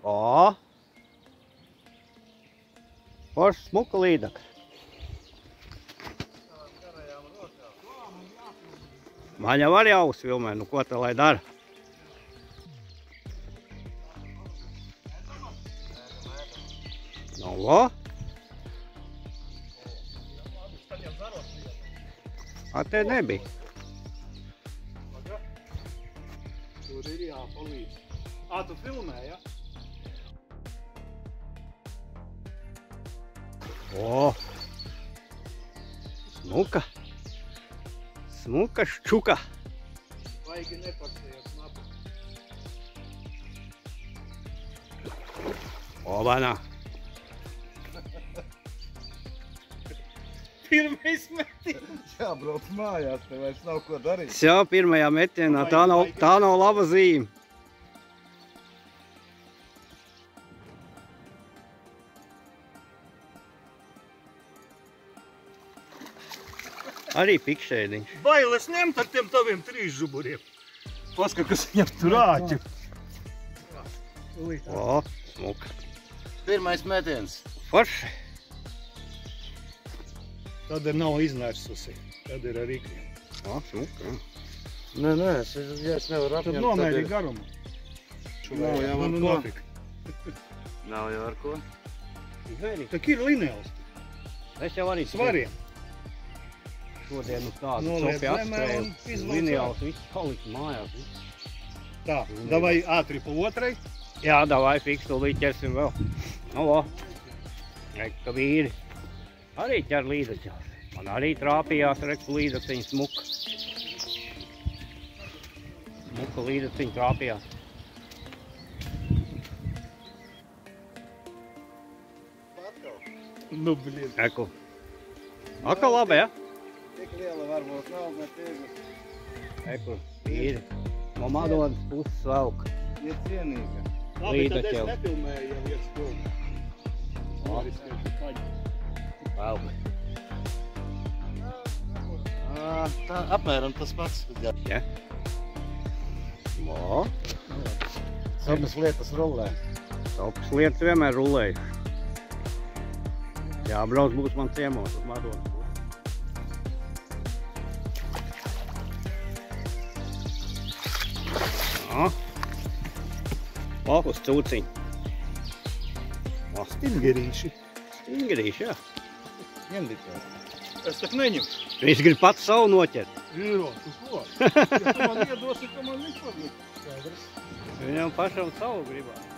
O! Foršs smuka līdaka. Man jau arī auss filmē, nu ko te lai dara? Nu, vo? A te nebija. Tur ir jāpalīdz. Tu filmē, ja? O! Smuka. Smuka ščuka. Vaigi neparsējot snapu. Obana. Pirmais metiens. Jābrauc mājās, te vairs nav ko darīt. Jā, pirmajā metienā tā nav laba zīme. Arī pikšēdiņš. Bailes ņemt ar tiem taviem 3 žuburiem. Paska, kas viņam tur āķi. O, smuka. Pirmais metiens. Forši. Tad ir nav iznērsusi. Tad ir ar ikļiem. O, smuka. Nē, ja es nevaru Tad apņemt, nomēri garumu. Nav jau ar ko. Nopik. Nav jau ar ko. Tak ir lineāls. Es jau arī Svariem. šodien uz tādu Noliec sopi zemē un atstrēju. izvelc Lineāls viss paliks mājās. Tā, davai ātri pa otrai. Jā, davai fiks, tūlīt ķersim vēl. Nu, vo. Reka vīri. Arī ķer līdaķās. Man arī trāpījās reku līdaciņa smuka. Smuka līdaciņa trāpījās. Nu, blīd. Reku. Aka labi, ja? Tik liela varbūt nav, bet ir. Reku, vīri. No Madonas puses velk. Ir cienīga. Labi, tad es Līdaķev. nepilmēju jau viens filmu. Velk. Tā apmēram tas pats. Ja? Vo. Sabas lietas rullē. Topas lietas vienmēr rulējuši. Jābrauc būs man ciemos uz Madonas pusi. O, uz cūciņu. O, Stingerīši. stingrīši, jā. Ņemdikās. Es tak neņemu. Viņš grib pats savu noķert. Vīro, tu ko? Ja tu man iedosi, ka man vispār. Viņam pašam savu gribās.